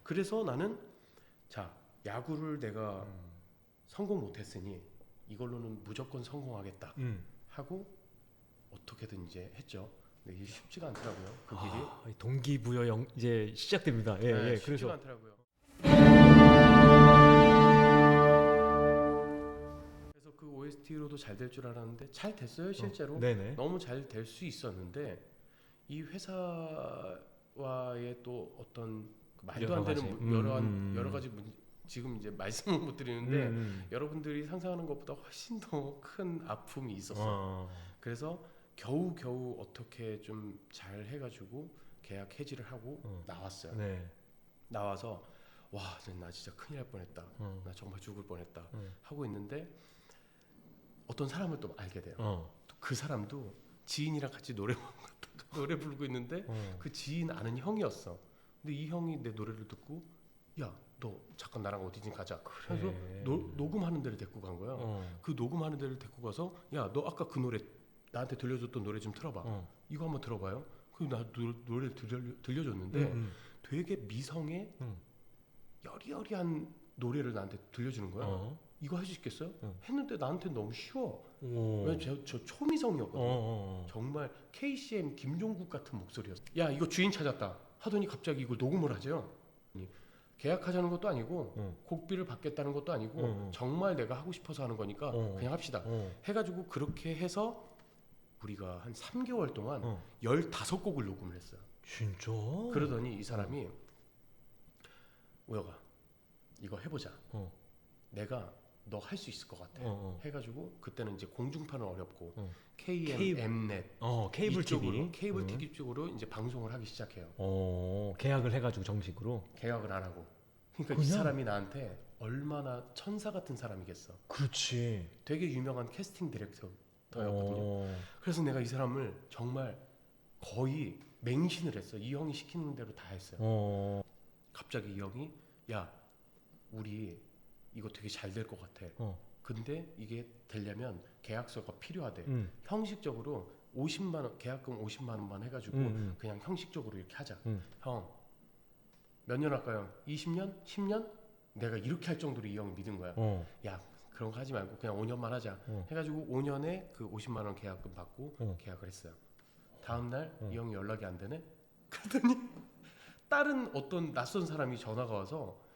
그래서 나는 자 야구를 내가 성공 못했으니 이걸로는 무조건 성공하겠다 하고 어떻게든 이제 했죠. 근데 이게 쉽지가 않더라고요. 그 길이. 동기부여 이제 시작됩니다. 예, 네, 예. 쉽지가 그래서 않더라고요. 그래서 그 OST로도 잘 될 줄 알았는데 잘 됐어요 실제로. 네네. 너무 잘 될 수 있었는데 이 회사와의 또 어떤 그 말도 안 되는 여러 가지 지금 이제 말씀을 못 드리는데 여러분들이 상상하는 것보다 훨씬 더 큰 아픔이 있었어요. 그래서 겨우 어떻게 좀 잘 해가지고 계약 해지를 하고 나왔어요. 네. 나와서 와, 나 진짜 큰일 날 뻔했다. 나 정말 죽을 뻔했다. 하고 있는데 어떤 사람을 또 알게 돼요. 또 그 사람도 지인이랑 같이 노래 부르고 있는데 그 지인 아는 형이었어. 근데 이 형이 내 노래를 듣고 야, 너 잠깐 나랑 어디든 가자. 그래서 녹음하는 데를 데리고 간 거야. 그 녹음하는 데를 데리고 가서 야, 너 아까 그 노래 나한테 들려줬던 노래 좀 틀어봐. 이거 한번 들어봐요. 그리고 나 노래를 들려줬는데 되게 미성의 여리여리한 노래를 나한테 들려주는 거야. 이거 할 수 있겠어요? 했는데 나한테 너무 쉬워. 왜냐면 저 초미성이었거든요. 정말 KCM 김종국 같은 목소리였어. 야, 이거 주인 찾았다 하더니 갑자기 이걸 녹음을 하죠. 계약하자는 것도 아니고 곡비를 받겠다는 것도 아니고 정말 내가 하고 싶어서 하는 거니까 그냥 합시다 해가지고 그렇게 해서 우리가 한 3개월 동안 15곡을 녹음을 했어요. 진짜? 그러더니 이 사람이 우혁아 이거 해보자. 내가 너 할 수 있을 것 같아. 해가지고 그때는 이제 공중파는 어렵고 KM, Mnet 케이블 TV 케이블 TV 쪽으로 이제 방송을 하기 시작해요. 계약을 해가지고 정식으로. 계약을 안 하고. 그러니까 이 사람이 나한테 얼마나 천사 같은 사람이겠어. 그렇지. 되게 유명한 캐스팅 디렉터였거든요. 그래서 내가 이 사람을 정말 거의 맹신을 했어. 이 형이 시키는 대로 다 했어요. 갑자기 이 형이 야, 우리 이거 되게 잘 될 것 같아. 근데 이게 되려면 계약서가 필요하대. 형식적으로 50만 원, 계약금 50만 원만 해가지고 그냥 형식적으로 이렇게 하자. 형, 몇 년 할까요? 20년? 10년? 내가 이렇게 할 정도로 이 형을 믿은 거야. 야, 그런 거 하지 말고 그냥 5년만 하자. 해가지고 5년에 그 50만 원 계약금 받고 계약을 했어요. 다음 날 이 형이 연락이 안 되네. 그러더니 다른 어떤 낯선 사람이 전화가 와서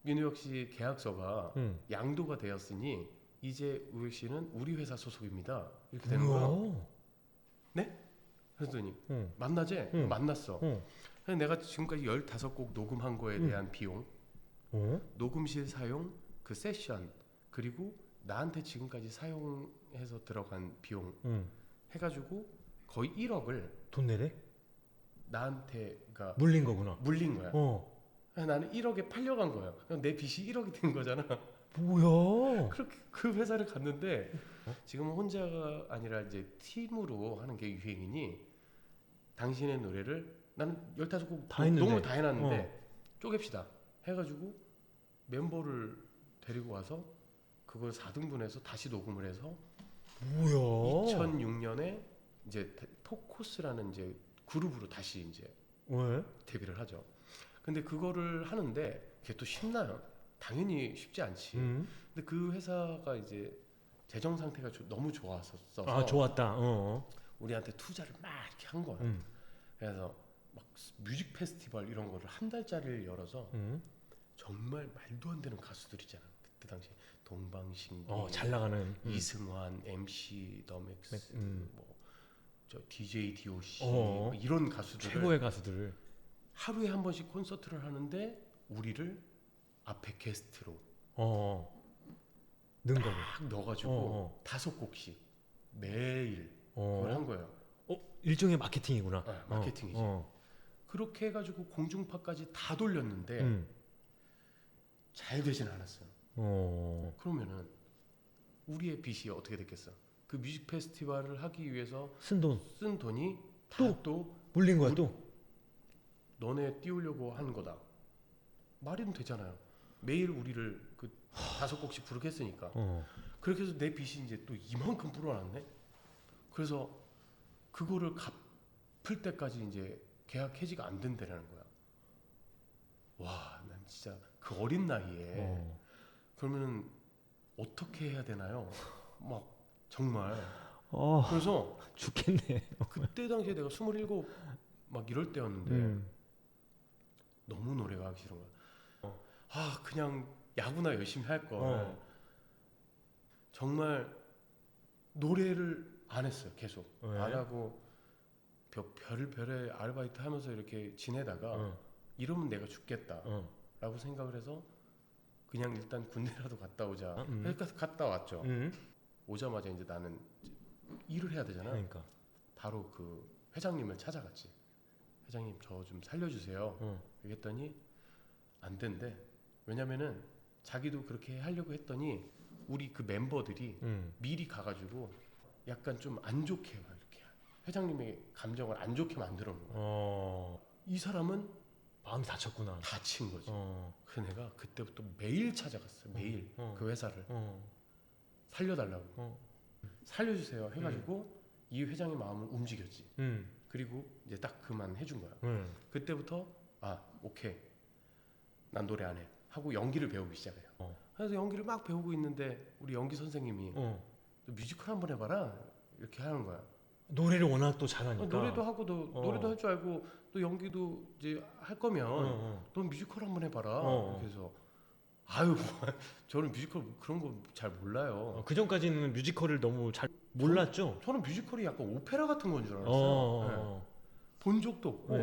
민우혁 씨 계약서가 양도가 되었으니 이제 우혁 씨는 우리 회사 소속입니다. 이렇게 되는 거야. 네? 그랬더니 만나재? 만났어. 그래서 내가 지금까지 15곡 녹음한 거에 대한 비용, 녹음실 사용, 그 세션, 그리고 나한테 지금까지 사용해서 들어간 비용 해가지고 거의 1억을 돈 내래? 나한테 그러니까 물린 거구나. 물린 거야. 나는 1억에 팔려간 거야. 그럼 내 빚이 1억이 된 거잖아. 뭐야? 그렇게 그 회사를 갔는데 지금은 혼자가 아니라 이제 팀으로 하는 게 유행이니 당신의 노래를 나는 15곡 녹음을 다 해놨는데 쪼갭시다 해가지고 멤버를 데리고 와서 그걸 4등분해서 다시 녹음을 해서 뭐야? 2006년에 이제 포커스라는 이제 그룹으로 다시 이제 왜? 데뷔를 하죠. 근데 그거를 하는데 그게 또 쉽나요? 당연히 쉽지 않지. 근데 그 회사가 이제 재정 상태가 너무 좋았었어. 아, 좋았다. 우리한테 투자를 막 이렇게 한 거야. 그래서 막 뮤직 페스티벌 이런 거를 한 달짜리를 열어서 정말 말도 안 되는 가수들 있잖아. 그때 당시 동방신기, 잘 나가는 이승환, MC 더맥스, 저 DJ DOC 뭐 이런 가수들을 최고의 가수들을 하루에 한 번씩 콘서트를 하는데 우리를 앞에 게스트로 넣은 거고 딱 넣어가지고 5곡씩 매일 그걸 한 거예요. 일종의 마케팅이구나. 마케팅이지. 그렇게 해가지고 공중파까지 다 돌렸는데 잘 되진 않았어요. 그러면은 우리의 빚이 어떻게 됐겠어? 그 뮤직 페스티벌을 하기 위해서 쓴 돈이 또 물린 거야 또. 너네 띄우려고 하는 거다. 말이면 되잖아요. 매일 우리를 그 5곡씩 부르게 했으니까. 그렇게 해서 내 빚이 이제 또 이만큼 불어났네. 그래서 그거를 갚을 때까지 이제 계약 해지가 안 된다라는 거야. 와, 진짜 그 어린 나이에 어. 그러면은 어떻게 해야 되나요? 막 정말 어, 그래서 죽겠네. 그때 당시에 내가 27 막 이럴 때였는데 너무 노래가 하기 싫은 거야. 아 그냥 야구나 열심히 할 걸. 정말 노래를 안 했어요. 계속 왜? 안 하고 별의 아르바이트 하면서 이렇게 지내다가 어. 이러면 내가 죽겠다라고 어. 생각을 해서 그냥 일단 군대라도 갔다 오자. 음. 그러니까 갔다 왔죠. 오자마자 이제 나는 일을 해야 되잖아. 그러니까. 바로 그 회장님을 찾아갔지. 회장님 저 좀 살려주세요. 그랬더니 안 된대. 왜냐면은 자기도 그렇게 하려고 했더니 우리 그 멤버들이 미리 가가지고 약간 좀 안 좋게 막 이렇게 회장님의 감정을 안 좋게 만들어 놓은 거야. 이 사람은 마음이 다쳤구나. 다친 거지. 그래서 내가 그때부터 매일 찾아갔어. 매일 그 회사를 살려달라고. 살려주세요 해가지고 이 회장의 마음을 움직였지. 그리고 이제 딱 그만 해준 거야. 그때부터 아 오케이 난 노래 안 해 하고 연기를 배우기 시작해요. 그래서 연기를 막 배우고 있는데 우리 연기 선생님이 너 뮤지컬 한번 해봐라 이렇게 하는 거야. 노래를 워낙 또 잘하니까. 노래도 하고 너 노래도 할 줄 알고 또 연기도 이제 할 거면 넌 뮤지컬 한번 해봐라. 그래서 아유 저는 뮤지컬 그런 거 잘 몰라요. 그 전까지는 뮤지컬을 너무 잘 몰랐죠. 저는 뮤지컬이 약간 오페라 같은 건 줄 알았어요. 네. 본 적도 없고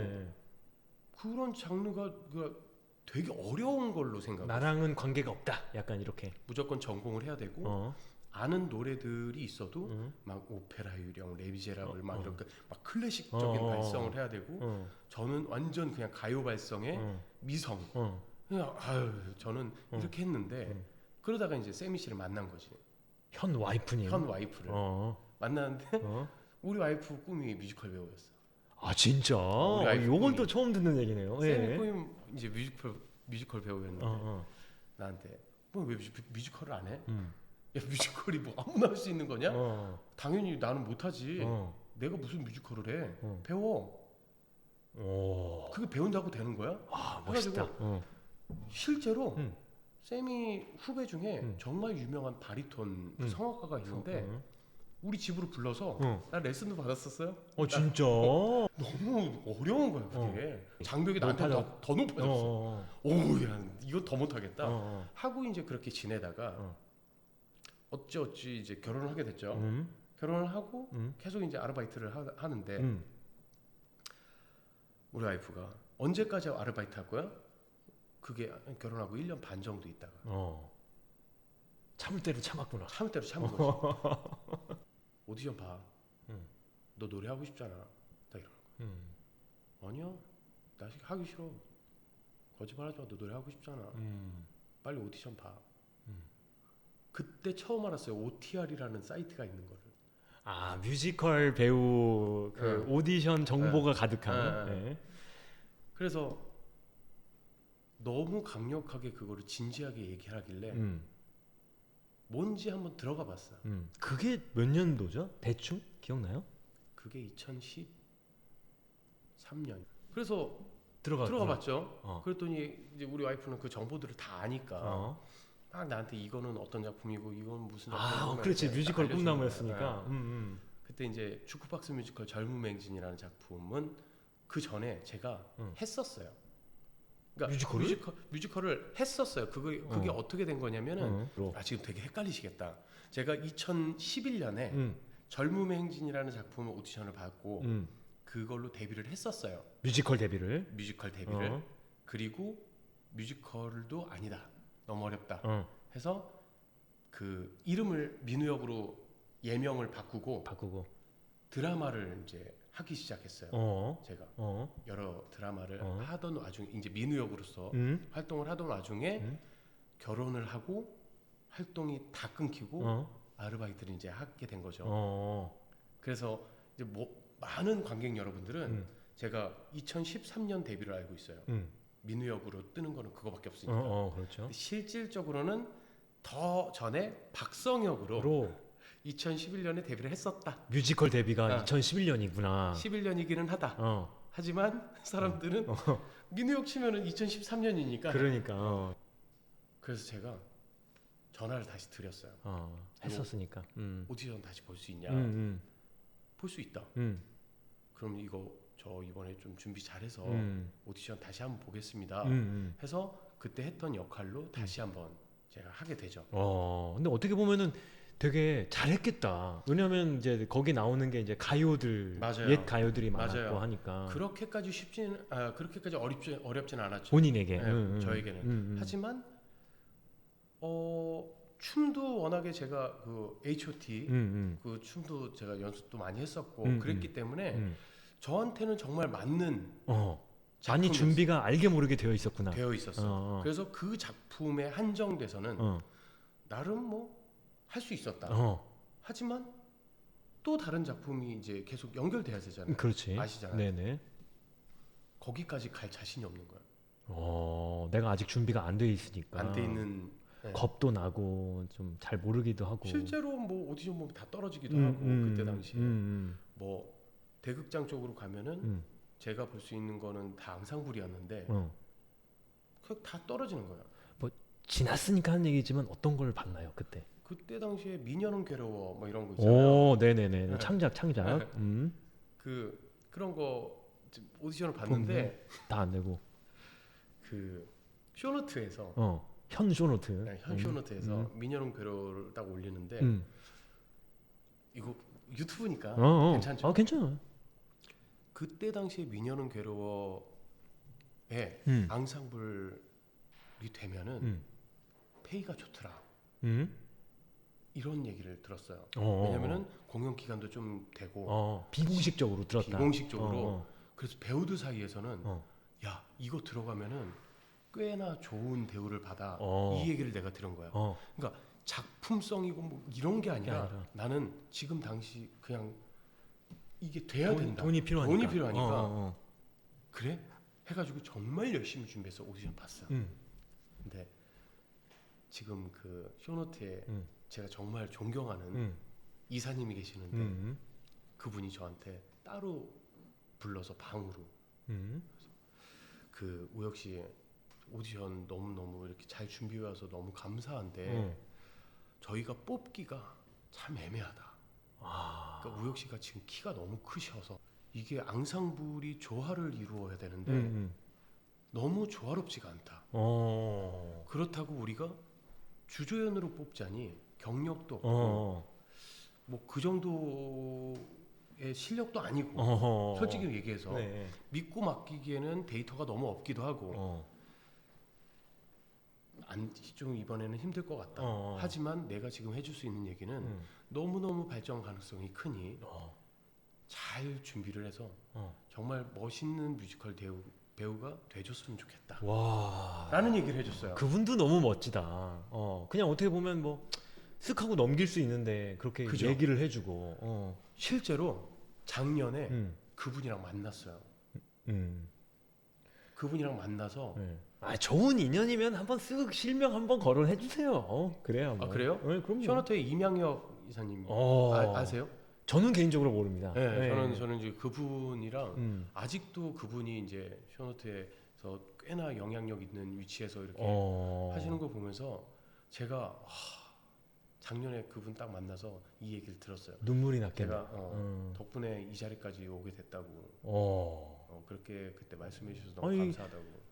그런 장르가 되게 어려운 걸로 생각해요. 나랑은 관계가 없다. 약간 이렇게. 무조건 전공을 해야 되고 아는 노래들이 있어도 막 오페라 유령, 레미제라블 막 이렇게 막 클래식적인 발성을 해야 되고 저는 완전 그냥 가요 발성의 미성. 그냥 아유 저는 이렇게 했는데 그러다가 이제 세미 씨를 만난 거지. 현 와이프님. 현 와이프를 만났는데 우리 와이프 꿈이 뮤지컬 배우였어. 아 진짜? 요건 또 처음 듣는 얘기네요. 세미 꿈이 이제 뮤지컬 배우였는데 나한테 뭐 왜 뮤지컬을 안 해? 야 뮤지컬이 뭐 아무나 할 수 있는 거냐? 당연히 나는 못하지. 내가 무슨 뮤지컬을 해? 배워. 그게 배운다고 되는 거야? 아 멋있다. 실제로 세미 후배 중에 정말 유명한 바리톤 성악가가 있는데 우리 집으로 불러서 나 레슨도 받았었어요. 진짜? 너무 어려운 거야 그게. 장벽이 나한테 더 높아졌어. 오야 이거 더 못하겠다 하고 이제 그렇게 지내다가 어찌 이제 결혼을 하게 됐죠. 결혼을 하고 계속 이제 아르바이트를 하는데 우리 와이프가 언제까지 아르바이트 할 거야? 그게 결혼하고 1년 반 정도 있다가 참을 대로 참았구나. 참을 대로 참은 거지. 오디션 봐. 너 노래 하고 싶잖아. 딱 이러는 거야. 아니야. 나 하기 싫어. 거짓말하지 마. 너 노래 하고 싶잖아. 빨리 오디션 봐. 그때 처음 알았어요. OTR이라는 사이트가 있는 거를. 아 뮤지컬 배우 그 오디션 정보가 가득한. 그래서 너무 강력하게 그거를 진지하게 얘기하길래 뭔지 한번 들어가 봤어. 그게 몇 년도죠? 대충 기억나요? 그게 2013년. 그래서 들어가 봤죠. 그랬더니 이제 우리 와이프는 그 정보들을 다 아니까 막 나한테 이거는 어떤 작품이고 이건 무슨 작품이고. 그렇지 뮤지컬 꿈나무였으니까. 그때 이제 주크박스 뮤지컬 젊음 행진이라는 작품은 그 전에 제가 했었어요. 그러니까 뮤지컬을 했었어요. 그게 어떻게 된 거냐면은 지금 되게 헷갈리시겠다. 제가 2011년에 젊음의 행진이라는 작품을 오디션을 받고 그걸로 데뷔를 했었어요. 뮤지컬 데뷔를. 그리고 뮤지컬도 아니다. 너무 어렵다. 해서 그 이름을 민우역으로 예명을 바꾸고 드라마를 이제 하기 시작했어요. 제가 여러 드라마를 하던 와중에 이제 민우역으로서 활동을 하던 와중에 결혼을 하고 활동이 다 끊기고 아르바이트를 이제 하게 된 거죠. 그래서 이제 많은 관객 여러분들은 제가 2013년 데뷔를 알고 있어요. 민우역으로 뜨는 거는 그거밖에 없으니까. 그렇죠. 실질적으로는 더 전에 박성역으로 2011년에 데뷔를 했었다. 뮤지컬 데뷔가 2011년이구나. 11년이기는 하다. 하지만 사람들은 민우역 치면은 2013년이니까. 그러니까. 그래서 제가 전화를 다시 드렸어요. 했었으니까. 오디션 다시 볼 수 있냐? 볼 수 있다. 그럼 이거 저 이번에 좀 준비 잘해서 오디션 다시 한번 보겠습니다. 해서 그때 했던 역할로 다시 한번 제가 하게 되죠. 근데 어떻게 보면은 되게 잘했겠다. 왜냐면 이제 거기 나오는 게 이제 가요들, 맞아요. 옛 가요들이 많았고 맞아요. 하니까. 그렇게까지 그렇게까지 어렵진 않았죠. 본인에게, 네, 저에게는. 하지만 춤도 워낙에 제가 그 H.O.T. 그 춤도 제가 연습도 많이 했었고 그랬기 때문에 저한테는 정말 맞는 많이 준비가 알게 모르게 되어 있었구나. 되어 있었어. 그래서 그 작품에 한정돼서는 나름 뭐 할 수 있었다. 하지만 또 다른 작품이 이제 계속 연결돼야 되잖아요. 그렇지. 아시잖아요. 네네. 거기까지 갈 자신이 없는 거예요. 내가 아직 준비가 안 돼 있으니까. 안 돼 있는. 네. 겁도 나고 좀 잘 모르기도 하고. 실제로 뭐 오디션 보면 다 떨어지기도 하고 그때 당시에 뭐 대극장 쪽으로 가면은 제가 볼 수 있는 거는 다 앙상블이었는데 다 떨어지는 거예요. 뭐 지났으니까 하는 얘기지만 어떤 걸 봤나요 그때? 그때 당시에 미녀는 괴로워 뭐 이런 거 있잖아요. 네네네. 네. 창작. 그런 거 오디션을 봤는데 다 안 되고. 그 쇼노트에서 현 쇼노트. 네, 현 쇼노트에서 미녀는 괴로워를 딱 올리는데 이거 유튜브니까 괜찮죠? 괜찮아. 그때 당시에 미녀는 괴로워에 앙상블이 되면은 페이가 좋더라. 이런 얘기를 들었어요. 왜냐면은 공연 기간도 좀 되고 비공식적으로 들었다. 비공식적으로. 그래서 배우들 사이에서는 야 이거 들어가면은 꽤나 좋은 대우를 받아. 이 얘기를 내가 들은 거야. 그러니까 작품성이고 뭐 이런 게 아니라 나는 지금 당시 그냥 이게 돼야 된다. 돈이 필요하니까. 그래? 해가지고 정말 열심히 준비해서 오디션 봤어요. 근데 지금 그 쇼노트에 제가 정말 존경하는 이사님이 계시는데 그분이 저한테 따로 불러서 방으로 그 우혁 씨 오디션 너무너무 이렇게 잘 준비해 와서 너무 감사한데 저희가 뽑기가 참 애매하다. 그러니까 우혁 씨가 지금 키가 너무 크셔서 이게 앙상블이 조화를 이루어야 되는데 너무 조화롭지가 않다. 그렇다고 우리가 주조연으로 뽑자니 경력도 없고 뭐 그 정도의 실력도 아니고 솔직히 얘기해서 믿고 맡기기에는 데이터가 너무 없기도 하고 좀 이번에는 힘들 것 같다. 하지만 내가 지금 해줄 수 있는 얘기는 너무너무 발전 가능성이 크니 잘 준비를 해서 정말 멋있는 뮤지컬 배우가 돼줬으면 좋겠다. 라는 얘기를 해줬어요. 그분도 너무 멋지다. 그냥 어떻게 보면 뭐 쓱 하고 넘길 수 있는데 그렇게 그죠? 얘기를 해주고. 실제로 작년에 그분이랑 만났어요. 그분이랑 만나서 좋은 인연이면 한번 쓱 실명 한번 거론해 주세요. 그래요. 뭐. 그래요? 네, 그럼요. 쇼노트의 이명혁 이사님 아세요? 저는 개인적으로 모릅니다. 네, 저는 이제 그분이랑 아직도 그분이 이제 쇼노트에서 꽤나 영향력 있는 위치에서 이렇게 하시는 거 보면서 제가 작년에 그분 딱 만나서 이 얘기를 들었어요. 눈물이 났겠네. 제가 덕분에 이 자리까지 오게 됐다고. 그렇게 그때 말씀해 주셔서 너무 감사하다고.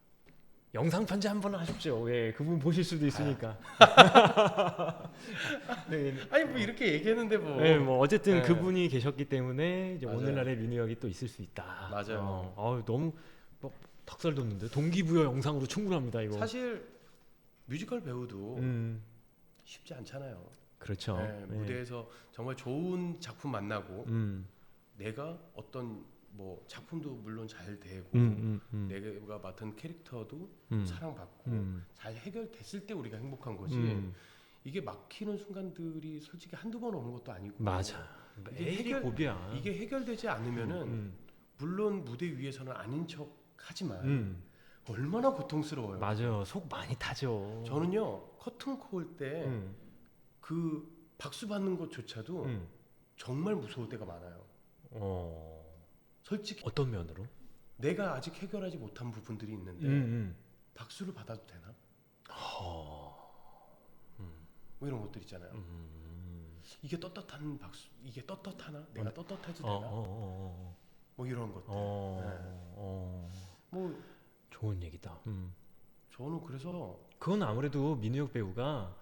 영상 편지 한번 하십시오. 그분 보실 수도 있으니까. 아니 뭐 이렇게 얘기했는데 뭐. 뭐 어쨌든 그분이 계셨기 때문에 이제 오늘날의 민우역이 또 있을 수 있다. 맞아요. 너무 닭살 돋는데 동기부여 영상으로 충분합니다. 이거. 사실 뮤지컬 배우도 쉽지 않잖아요. 그렇죠. 무대에서 정말 좋은 작품 만나고 내가 어떤 뭐 작품도 물론 잘 되고 내가 맡은 캐릭터도 사랑받고 잘 해결됐을 때 우리가 행복한 거지. 이게 막히는 순간들이 솔직히 한두 번 오는 것도 아니고. 맞아. 이게 고비야. 이게 해결되지 않으면은 물론 무대 위에서는 아닌 척 하지만 얼마나 고통스러워요. 맞아요. 속 많이 타죠. 저는요 커튼콜 때 그 박수 받는 것조차도 정말 무서울 때가 많아요. 솔직히 어떤 면으로? 내가 아직 해결하지 못한 부분들이 있는데 박수를 받아도 되나? 뭐 이런 것들 있잖아요. 이게 떳떳한 박수, 이게 떳떳하나? 내가 떳떳해도 되나? 뭐 이런 것들. 뭐 좋은 얘기다. 저는 그래서 그건 아무래도 민우혁 배우가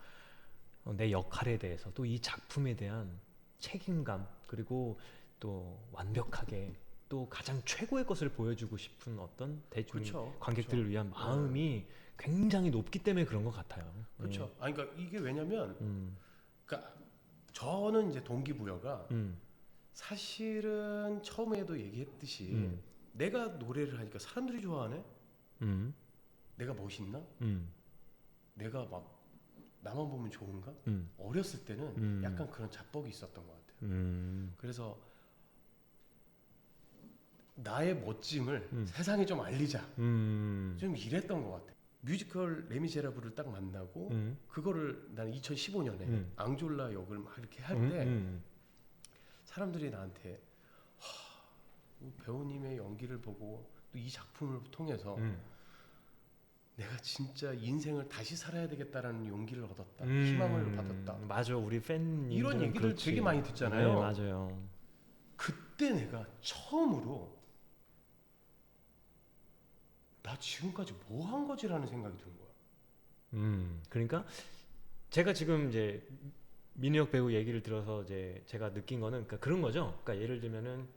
내 역할에 대해서 또 이 작품에 대한 책임감 그리고 또 완벽하게 또 가장 최고의 것을 보여주고 싶은 어떤 대중 그렇죠. 관객들을 위한 마음이 굉장히 높기 때문에 그런 것 같아요. 그렇죠. 아니 그러니까 이게 왜냐면 그러니까 저는 이제 동기부여가 사실은 처음에도 얘기했듯이 내가 노래를 하니까 사람들이 좋아하네. 내가 멋있나? 내가 막 나만 보면 좋은가? 어렸을 때는 약간 그런 자뻑이 있었던 것 같아요. 그래서 나의 멋짐을 세상에 좀 알리자. 좀 이랬던 것 같아요. 뮤지컬 레미제라블을 딱 만나고 그거를 나는 2015년에 앙졸라 역을 막 이렇게 할 때 사람들이 나한테 배우님의 연기를 보고 또 이 작품을 통해서 내가 진짜 인생을 다시 살아야 되겠다라는 용기를 얻었다. 희망을 받았다. 맞아, 우리 팬 이런 얘기를 그렇지. 되게 많이 듣잖아요. 네, 맞아요. 그때 내가 처음으로 나 지금까지 뭐 한 거지라는 생각이 드는 거야. 그러니까 제가 지금 이제 민우혁 배우 얘기를 들어서 이제 제가 느낀 거는 그러니까 그런 거죠. 그러니까 예를 들면은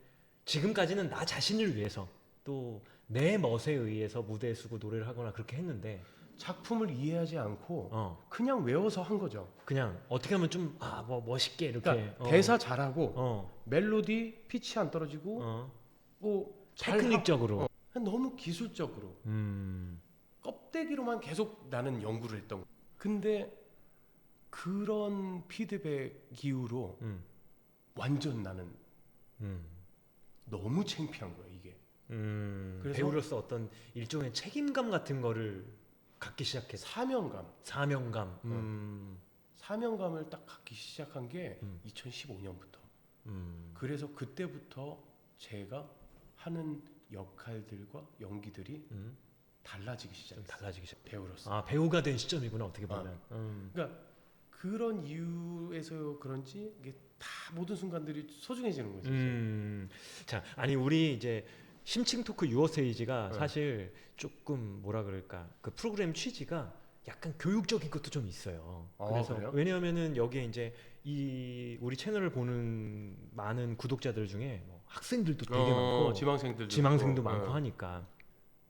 지금까지는 나 자신을 위해서 또 내 멋에 의해서 무대에 서고 노래를 하거나 그렇게 했는데 작품을 이해하지 않고 그냥 외워서 한 거죠. 그냥 어떻게 하면 좀 뭐 멋있게 이렇게 그러니까 대사 잘하고 멜로디 피치 안 떨어지고 뭐 테크닉적으로 너무 기술적으로 껍데기로만 계속 나는 연구를 했던 거야. 근데 그런 피드백 이후로 완전 나는 너무 창피한 거야 이게. 그래서 배우로서 어떤 일종의 책임감 같은 거를 갖기 시작해서 사명감 사명감을 딱 갖기 시작한 게 2015년부터. 그래서 그때부터 제가 하는 역할들과 연기들이 달라지기 시작했어요. 배우로서. 배우가 된 시점이구나 어떻게 보면. 그러니까 그런 이유에서 그런지 이게 다 모든 순간들이 소중해지는 거죠. 자, 아니 우리 이제 심층 토크 유어세이지가 사실 조금 뭐라 그럴까 그 프로그램 취지가 약간 교육적인 것도 좀 있어요. 그래서 그래요? 왜냐하면은 여기에 이제 이 우리 채널을 보는 많은 구독자들 중에 뭐 학생들도 되게 많고 지망생도 많고 하니까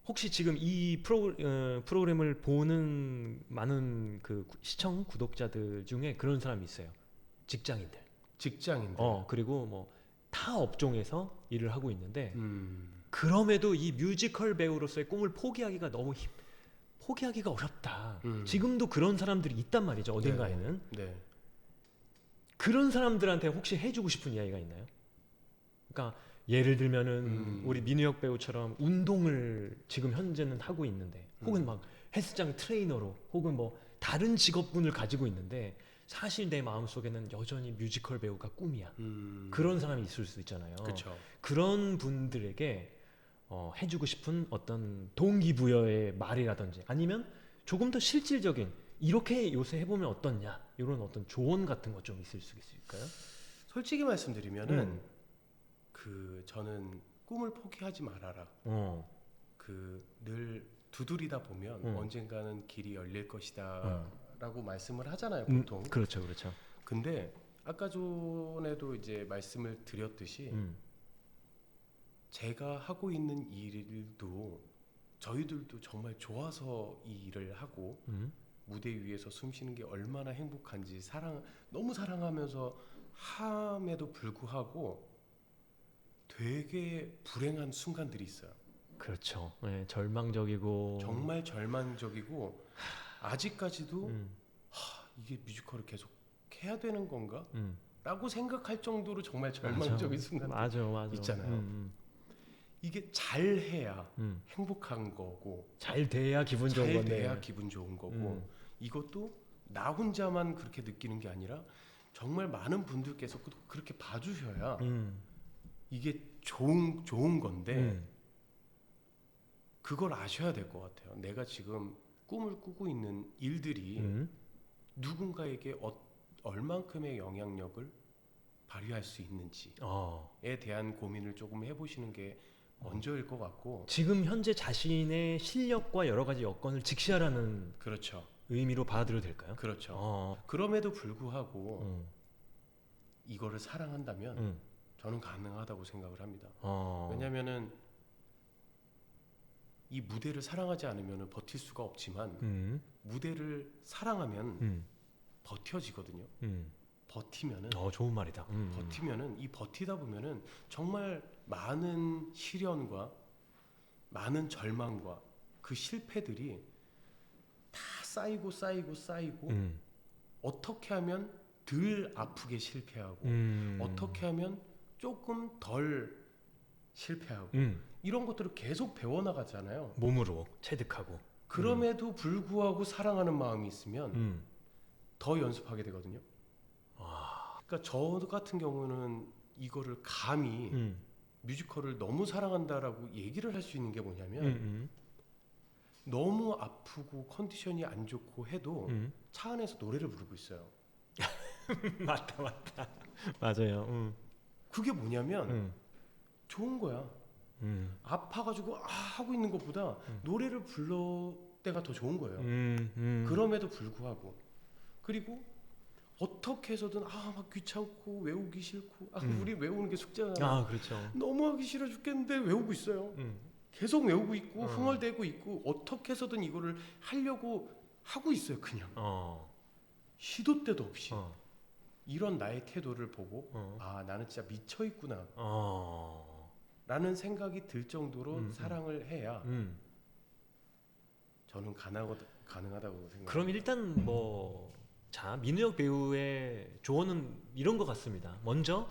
혹시 지금 이 프로그램을 보는 많은 그 시청 구독자들 중에 그런 사람이 있어요. 직장인들. 그리고 뭐 타 업종에서 일을 하고 있는데 그럼에도 이 뮤지컬 배우로서의 꿈을 포기하기가 어렵다. 지금도 그런 사람들이 있단 말이죠. 어딘가에는. 네. 그런 사람들한테 혹시 해주고 싶은 이야기가 있나요? 그러니까 예를 들면은 우리 민우혁 배우처럼 운동을 지금 현재는 하고 있는데 혹은 막 헬스장 트레이너로 혹은 뭐 다른 직업군을 가지고 있는데 사실 내 마음속에는 여전히 뮤지컬 배우가 꿈이야. 그런 사람이 있을 수 있잖아요. 그쵸. 그런 분들에게 해주고 싶은 어떤 동기부여의 말이라든지 아니면 조금 더 실질적인 이렇게 요새 해보면 어떻냐 이런 어떤 조언 같은 거 좀 있을 수 있을까요? 솔직히 말씀드리면은 저는 꿈을 포기하지 말아라. 늘 두드리다 보면 언젠가는 길이 열릴 것이다. 라고 말씀을 하잖아요, 보통. 그렇죠. 근데 아까 전에도 이제 말씀을 드렸듯이 제가 하고 있는 일도 저희들도 정말 좋아서 이 일을 하고 무대 위에서 숨쉬는 게 얼마나 행복한지 너무 사랑하면서 함에도 불구하고 되게 불행한 순간들이 있어요. 그렇죠. 네, 절망적이고 정말 절망적이고 아직까지도 이게 뮤지컬을 계속 해야 되는 건가? 라고 생각할 정도로 정말 절망적인 순간들 있잖아요. 이게 잘해야 행복한 거고 잘 돼야 기분 좋은 건데 잘 돼야 기분 좋은 거고 이것도 나 혼자만 그렇게 느끼는 게 아니라 정말 많은 분들께서 그렇게 봐주셔야 이게 좋은 건데 그걸 아셔야 될 것 같아요. 내가 지금 꿈을 꾸고 있는 일들이 누군가에게 얼만큼의 영향력을 발휘할 수 있는지에 대한 고민을 조금 해보시는 게 먼저일 것 같고, 지금 현재 자신의 실력과 여러 가지 여건을 직시하라는 그렇죠. 의미로 받아들여도 될까요? 그렇죠. 그럼에도 불구하고 이거를 사랑한다면 저는 가능하다고 생각을 합니다. 왜냐면은 이 무대를 사랑하지 않으면 버틸 수가 없지만 무대를 사랑하면 버텨지거든요. 버티면은 좋은 말이다. 버티면은 이 버티다 보면은 정말 많은 시련과 많은 절망과 그 실패들이 다 쌓이고 어떻게 하면 덜 아프게 실패하고 어떻게 하면 조금 덜 실패하고 이런 것들을 계속 배워나가잖아요. 몸으로 체득하고. 그럼에도 불구하고 사랑하는 마음이 있으면 더 연습하게 되거든요. 그러니까 저 같은 경우는 이거를 감히 뮤지컬을 너무 사랑한다라고 얘기를 할 수 있는 게 뭐냐면 너무 아프고 컨디션이 안 좋고 해도 차 안에서 노래를 부르고 있어요. 맞다. 맞아요. 그게 뭐냐면 좋은 거야. 아파가지고 하고 있는 것보다 노래를 불러 때가 더 좋은 거예요. 그럼에도 불구하고 그리고 어떻게 해서든 막 귀찮고 외우기 싫고 우리 외우는 게 숙제잖아. 그렇죠. 너무 하기 싫어 죽겠는데 외우고 있어요. 계속 외우고 있고 흥얼대고 있고 어떻게 해서든 이거를 하려고 하고 있어요. 그냥 시도 때도 없이 이런 나의 태도를 보고 나는 진짜 미쳐 있구나 라는 생각이 들 정도로 사랑을 해야 저는 가능하다고 생각합니다. 그럼 일단 민우혁 배우의 조언은 이런 것 같습니다. 먼저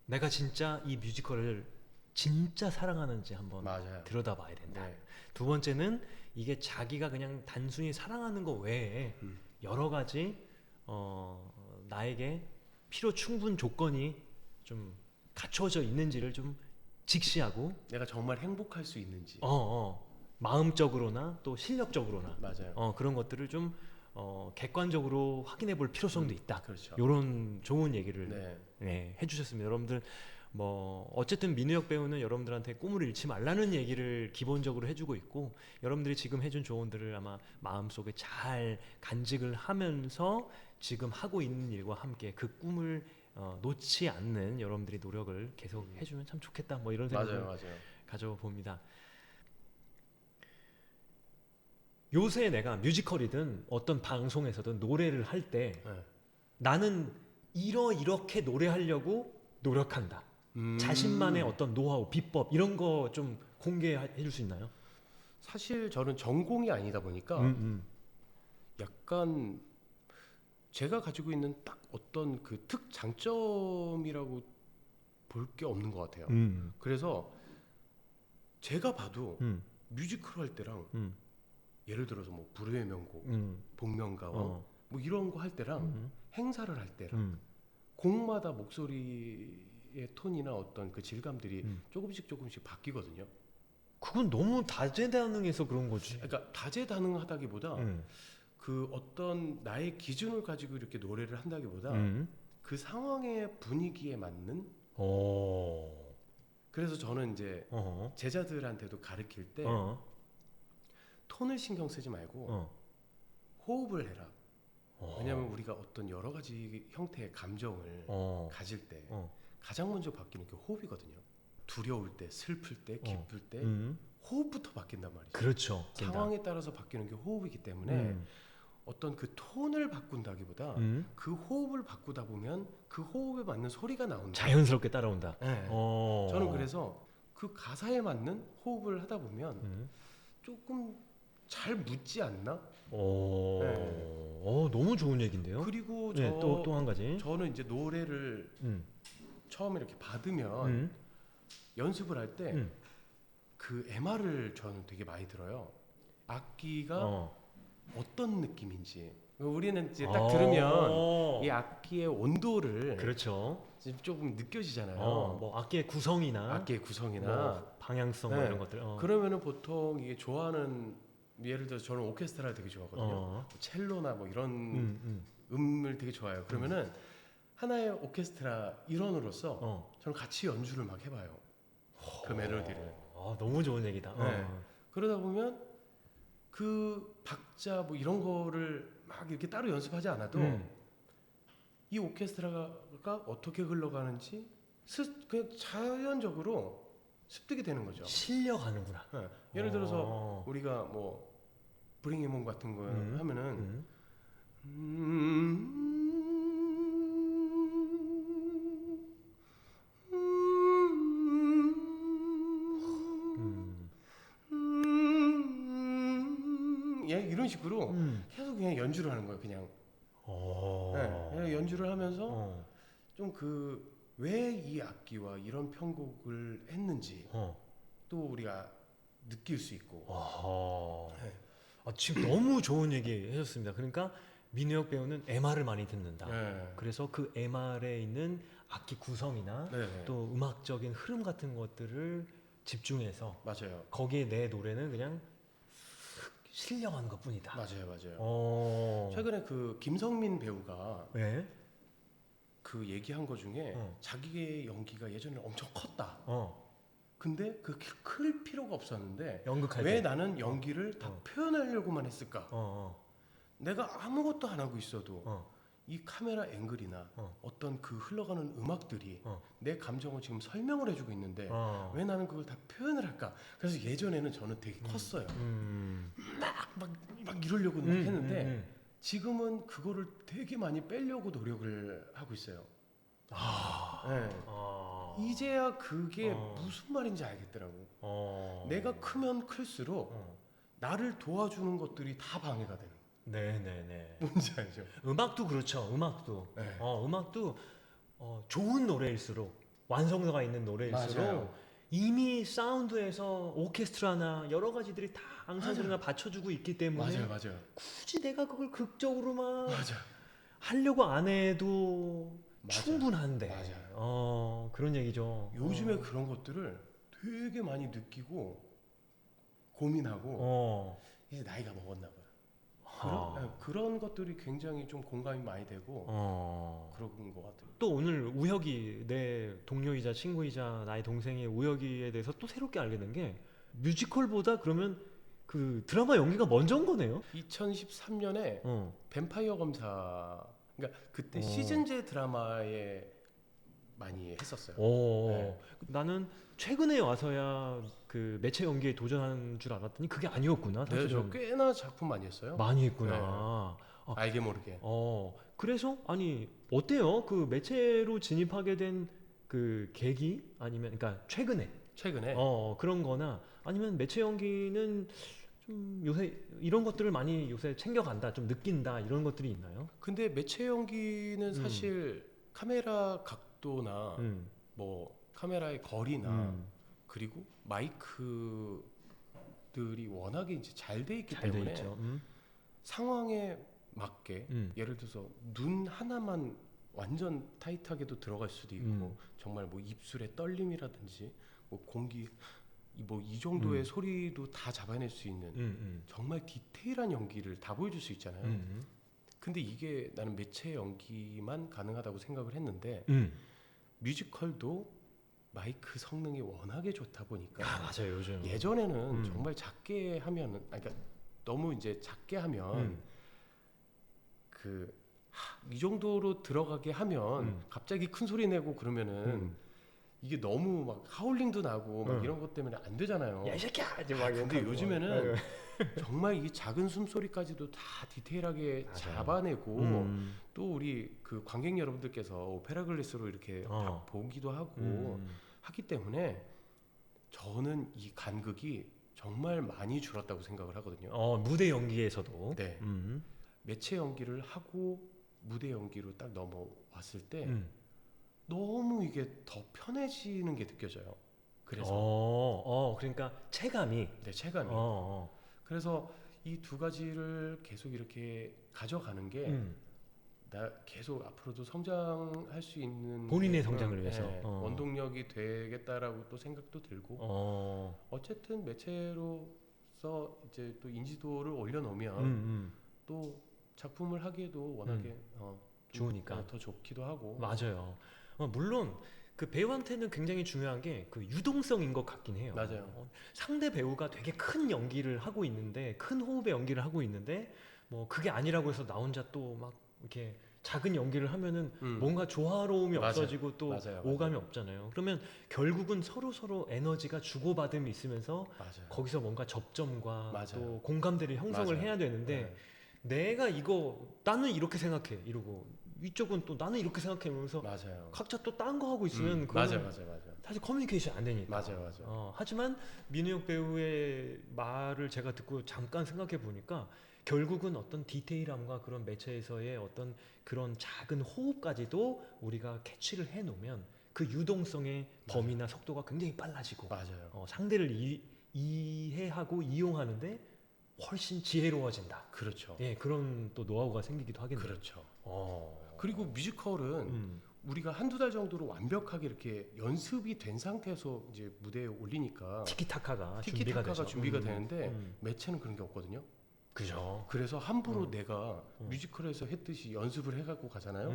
내가 진짜 이 뮤지컬을 진짜 사랑하는지 한번 맞아요. 들여다봐야 된다. 네. 두 번째는 이게 자기가 그냥 단순히 사랑하는 거 외에 여러 가지 나에게 필요 충분 조건이 좀 갖춰져 있는지를 좀 직시하고 내가 정말 행복할 수 있는지 마음적으로나 또 실력적으로나 맞아요. 그런 것들을 좀 객관적으로 확인해 볼 필요성도 있다. 그렇죠. 이런 좋은 얘기를 해주셨습니다. 여러분들 어쨌든 민우혁 배우는 여러분들한테 꿈을 잃지 말라는 얘기를 기본적으로 해주고 있고 여러분들이 지금 해준 조언들을 아마 마음속에 잘 간직을 하면서 지금 하고 있는 일과 함께 그 꿈을 놓지 않는 여러분들이 노력을 계속 해주면 참 좋겠다. 이런 생각을 맞아요. 가져봅니다. 요새 내가 뮤지컬이든 어떤 방송에서든 노래를 할 때 나는 이렇게 노래하려고 노력한다. 자신만의 어떤 노하우, 비법 이런 거 좀 공개해 줄 수 있나요? 사실 저는 전공이 아니다 보니까 약간 제가 가지고 있는 딱 어떤 그 특장점이라고 볼 게 없는 것 같아요. 그래서 제가 봐도 뮤지컬 할 때랑 예를 들어서 불후의 명곡, 복면가왕 이런 거 할 때랑 행사를 할 때랑 곡마다 목소리의 톤이나 어떤 그 질감들이 조금씩 바뀌거든요. 그건 너무 다재다능해서 그런 거지. 그러니까 다재다능하다기보다 그 어떤 나의 기준을 가지고 이렇게 노래를 한다기보다 그 상황의 분위기에 맞는. 그래서 저는 이제 제자들한테도 가르칠 때 톤을 신경 쓰지 말고 호흡을 해라. 왜냐하면 우리가 어떤 여러 가지 형태의 감정을 가질 때 가장 먼저 바뀌는 게 호흡이거든요. 두려울 때, 슬플 때, 기쁠 때 호흡부터 바뀐단 말이죠. 그렇죠. 상황에 따라서 바뀌는 게 호흡이기 때문에 어떤 그 톤을 바꾼다기보다 그 호흡을 바꾸다 보면 그 호흡에 맞는 소리가 나온다. 자연스럽게 따라온다. 네. 저는 그래서 그 가사에 맞는 호흡을 하다 보면 조금 잘 묻지 않나? 너무 좋은 얘기인데요. 그리고 또 한 가지. 저는 이제 노래를 처음에 이렇게 받으면 연습을 할 때 그 MR을 저는 되게 많이 들어요. 악기가 어떤 느낌인지. 우리는 이제 딱 들으면 이 악기의 온도를 그렇죠. 조금 느껴지잖아요. 뭐 악기의 구성이나 뭐 방향성 뭐 이런 것들. 그러면은 보통 이게 좋아하는 예를 들어서 저는 오케스트라를 되게 좋아하거든요. 첼로나 뭐 이런 음을 되게 좋아해요. 그러면은 하나의 오케스트라 일원으로서 저는 같이 연주를 막 해봐요. 그 멜로디를. 너무 좋은 얘기다. 네. 그러다 보면 그 박자 뭐 이런 거를 막 이렇게 따로 연습하지 않아도 이 오케스트라가 어떻게 흘러가는지 그냥 자연적으로 습득이 되는 거죠. 실려가는구나. 네. 예를 들어서 우리가 뭐 브링 히몬 같은 거 하면은 이런 식으로 계속 그냥 연주를 하는 거예요. 그냥. 네, 그냥 연주를 하면서 좀 그 왜 이 악기와 이런 편곡을 했는지 또 우리가 느낄 수 있고. 네. 지금 너무 좋은 얘기 해줬습니다. 그러니까 민우혁 배우는 MR을 많이 듣는다. 네. 그래서 그 MR에 있는 악기 구성이나 또 음악적인 흐름 같은 것들을 집중해서 맞아요. 거기에 내 노래는 그냥 실려가는 것뿐이다. 맞아요. 최근에 그 김성민 배우가 네? 그 얘기한 거 중에 자기의 연기가 예전에 엄청 컸다. 근데 그 클 필요가 없었는데 연극할 왜 때. 나는 연기를 다 표현하려고만 했을까? 내가 아무것도 안 하고 있어도 이 카메라 앵글이나 어떤 그 흘러가는 음악들이 내 감정을 지금 설명을 해주고 있는데 왜 나는 그걸 다 표현을 할까? 그래서 예전에는 저는 되게 컸어요. 막 이러려고 막 했는데 지금은 그거를 되게 많이 빼려고 노력을 하고 있어요. 네. 이제야 그게 무슨 말인지 알겠더라고. 내가 크면 클수록 나를 도와주는 것들이 다 방해가 되는. 네네네. 뭔지 알죠? 음악도 그렇죠. 음악도. 네. 음악도 좋은 노래일수록 완성도가 있는 노래일수록 맞아요. 이미 사운드에서 오케스트라나 여러 가지들이 다 앙상블이나 받쳐주고 있기 때문에 맞아요. 굳이 내가 그걸 극적으로만 맞아. 하려고 안 해도 맞아요. 충분한데. 맞아요. 그런 얘기죠. 요즘에 그런 것들을 되게 많이 느끼고 고민하고 이제 나이가 먹었나 봐요. 그런 것들이 굉장히 좀 공감이 많이 되고 그런 것 같아요. 또 오늘 우혁이 내 동료이자 친구이자 나의 동생의 우혁이에 대해서 또 새롭게 알게 된 게 뮤지컬보다 그러면 그 드라마 연기가 먼저인 거네요. 2013년에 뱀파이어 검사 그러니까 그때 시즌제 드라마에 많이 했었어요. 네. 나는 최근에 와서야 그 매체 연기에 도전한 줄 알았더니 그게 아니었구나. 네, 저 꽤나 작품 많이 했어요. 많이 했구나. 네. 알게 모르게. 그래서 아니 어때요? 그 매체로 진입하게 된 그 계기 아니면 그러니까 최근에 그런거나 아니면 매체 연기는 좀 요새 이런 것들을 많이 요새 챙겨간다, 좀 느낀다 이런 것들이 있나요? 근데 매체 연기는 사실 카메라 각도나 뭐 카메라의 거리나 그리고 마이크들이 워낙에 이제 잘 돼 있기 때문에 상황에 맞게 예를 들어서 눈 하나만 완전 타이트하게도 들어갈 수도 있고 정말 뭐 입술의 떨림이라든지 뭐 공기 뭐 이 정도의 소리도 다 잡아낼 수 있는 정말 디테일한 연기를 다 보여줄 수 있잖아요. 근데 이게 나는 매체 연기만 가능하다고 생각을 했는데 뮤지컬도 마이크 성능이 워낙에 좋다 보니까 맞아요. 요즘 예전에는 정말 작게 하면은 그러니까 너무 이제 작게 하면 이 정도로 들어가게 하면 갑자기 큰 소리 내고 그러면은 이게 너무 막 하울링도 나고 막 이런 것 때문에 안 되잖아요. 야 이 새끼야 이제 막 근데 요즘에는 정말 이 작은 숨소리까지도 다 디테일하게 잡아내고 또 우리 그 관객 여러분들께서 오페라 글래스로 이렇게 다 보기도 하고 하기 때문에 저는 이 간극이 정말 많이 줄었다고 생각을 하거든요. 무대 연기에서도. 네. 매체 연기를 하고 무대 연기로 딱 넘어왔을 때 너무 이게 더 편해지는 게 느껴져요. 그래서 그러니까 체감이. 네, 체감이. 그래서 이 두 가지를 계속 이렇게 가져가는 게 나 계속 앞으로도 성장할 수 있는 본인의 성장을 위해서 원동력이 되겠다라고 또 생각도 들고 어쨌든 매체로서 이제 또 인지도를 올려놓으면 또 작품을 하기에도 워낙에 좋으니까 더 좋기도 하고. 맞아요. 물론 그 배우한테는 굉장히 중요한 게 그 유동성인 것 같긴 해요. 맞아요. 상대 배우가 되게 큰 연기를 하고 있는데, 큰 호흡의 연기를 하고 있는데 뭐 그게 아니라고 해서 나 혼자 또 막 이렇게 작은 연기를 하면은 뭔가 조화로움이 없어지고 또 오감이 없잖아요. 그러면 결국은 서로 에너지가 주고받음이 있으면서 거기서 뭔가 접점과 또 공감대를 형성을 해야 되는데 내가 이거 나는 이렇게 생각해 이러고 이쪽은 또 나는 이렇게 생각해 이러면서 각자 또 딴 거 하고 있으면 그거는 사실 커뮤니케이션 안 되니까. 하지만 민우혁 배우의 말을 제가 듣고 잠깐 생각해 보니까 결국은 어떤 디테일함과 그런 매체에서의 어떤 그런 작은 호흡까지도 우리가 캐치를 해놓으면 그 유동성의 범위나 속도가 굉장히 빨라지고 상대를 이해하고 이용하는데 훨씬 지혜로워진다. 그렇죠. 예, 그런 또 노하우가 생기기도 하겠네요. 그렇죠. 그리고 뮤지컬은 우리가 한두 달 정도로 완벽하게 이렇게 연습이 된 상태에서 이제 무대에 올리니까 티키타카가 준비가 되는데 매체는 그런 게 없거든요. 그죠. 그래서 함부로 내가 뮤지컬에서 했듯이 연습을 해갖고 가잖아요.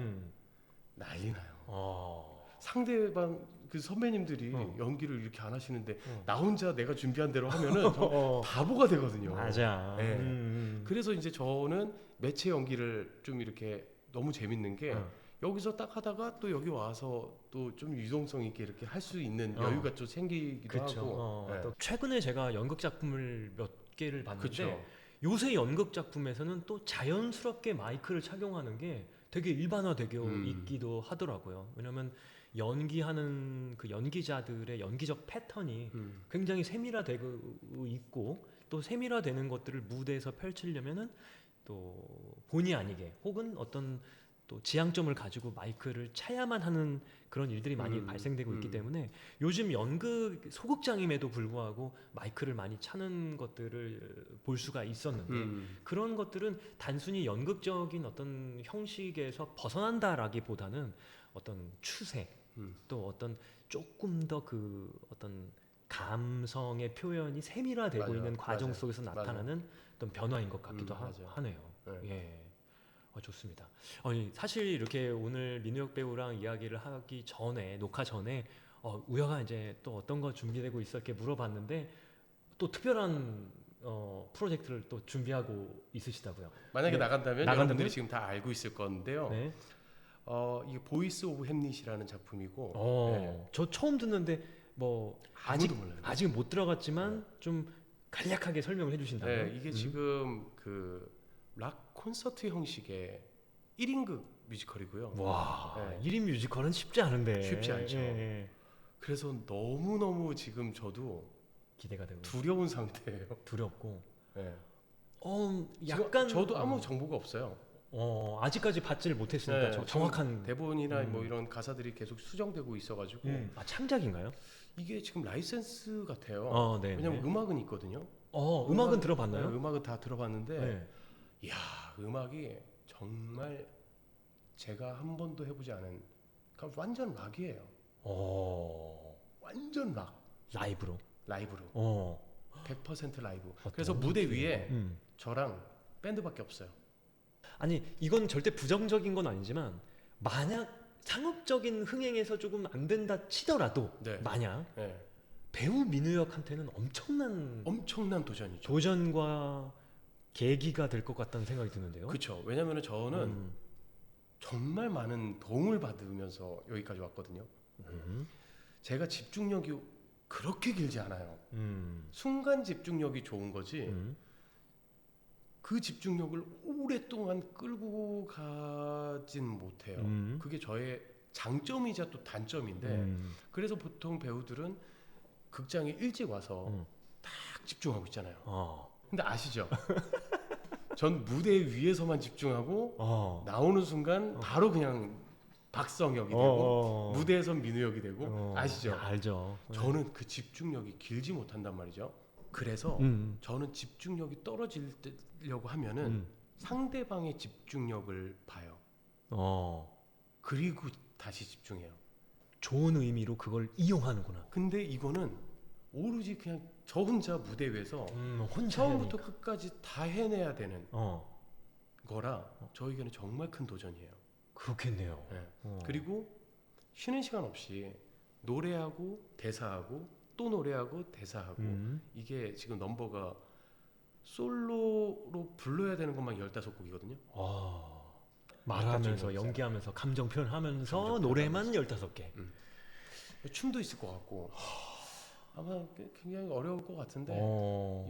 난리 나요. 상대방 그 선배님들이 연기를 이렇게 안 하시는데 나 혼자 내가 준비한 대로 하면은 바보가 되거든요. 맞아. 네. 그래서 이제 저는 매체 연기를 좀 이렇게 너무 재밌는 게 여기서 딱 하다가 또 여기 와서 또 좀 유동성 있게 이렇게 할 수 있는 여유가 좀 생기기도 하고. 또 최근에 제가 연극 작품을 몇 개를 봤는데 요새 연극 작품에서는 또 자연스럽게 마이크를 착용하는 게 되게 일반화되고 있기도 하더라고요. 왜냐면 연기하는 그 연기자들의 연기적 패턴이 굉장히 세밀화되고 있고 또 세밀화되는 것들을 무대에서 펼치려면은 또 본의 아니게 혹은 어떤 또 지향점을 가지고 마이크를 차야만 하는 그런 일들이 많이 발생되고 있기 때문에 요즘 연극 소극장임에도 불구하고 마이크를 많이 차는 것들을 볼 수가 있었는데 그런 것들은 단순히 연극적인 어떤 형식에서 벗어난다라기보다는 어떤 추세 또 어떤 조금 더 그 어떤 감성의 표현이 세밀화되고 있는 과정 속에서 나타나는 어떤 변화인 것 같기도 하네요. 예. 좋습니다. 사실 이렇게 오늘 민우혁 배우랑 이야기를 하기 전에 녹화 전에 우혁아 이제 또 어떤 거 준비되고 있어 이렇게 물어봤는데 또 특별한 프로젝트를 또 준비하고 있으시다고요. 만약에 나간다면 여러분들이 지금 다 알고 있을 건데요. 네. 이게 보이스 오브 햄릿이라는 작품이고 네. 저 처음 듣는데 뭐 아직 못 들어갔지만 좀 간략하게 설명을 해주신다면 네, 이게 지금 그 락 콘서트 형식의 1인극 뮤지컬이고요. 와, 1인 뮤지컬은 쉽지 않은데. 쉽지 않죠. 그래서 너무너무 지금 저도 기대가 되고 두려운 상태예요. 두렵고. 약간 저도 아무 정보가 없어요. 아직까지 받지를 못했으니까 정확한 대본이나 뭐 이런 가사들이 계속 수정되고 있어가지고. 창작인가요? 이게 지금 라이센스 같아요. 왜냐면 음악은 있거든요. 음악은 들어봤나요? 네, 음악은 다 들어봤는데. 이야, 음악이 정말 제가 한 번도 해보지 않은 그러니까 완전 락이에요. 완전 락. 라이브로. 100% 라이브. 그래서 무대 위에 저랑 밴드밖에 없어요. 아니 이건 절대 부정적인 건 아니지만 만약 상업적인 흥행에서 조금 안 된다 치더라도 만약 배우 민우혁한테는 엄청난 도전이죠. 도전과 계기가 될 것 같다는 생각이 드는데요. 그렇죠. 왜냐하면 저는 정말 많은 도움을 받으면서 여기까지 왔거든요. 제가 집중력이 그렇게 길지 않아요. 순간 집중력이 좋은 거지. 그 집중력을 오랫동안 끌고 가진 못해요. 그게 저의 장점이자 또 단점인데 그래서 보통 배우들은 극장에 일찍 와서 딱 집중하고 있잖아요. 근데 아시죠? 전 무대 위에서만 집중하고 나오는 순간 바로 그냥 박성혁이 되고 무대에선 민우혁이 되고 아시죠? 알죠. 저는 그 집중력이 길지 못한단 말이죠. 그래서 저는 집중력이 떨어지려고 하면은 상대방의 집중력을 봐요. 그리고 다시 집중해요. 좋은 의미로 그걸 이용하는구나. 근데 이거는 오로지 그냥 저 혼자 무대 위에서 혼자 처음부터 해내니까. 끝까지 다 해내야 되는 거라 저에게는 정말 큰 도전이에요. 그렇겠네요. 네. 그리고 쉬는 시간 없이 노래하고 대사하고 또 노래하고 대사하고 이게 지금 넘버가 솔로로 불러야 되는 것만 15곡이거든요. 말하면서 연기하면서 감정 표현하면서 노래만 15개. 춤도 있을 것 같고 아마 굉장히 어려울 것 같은데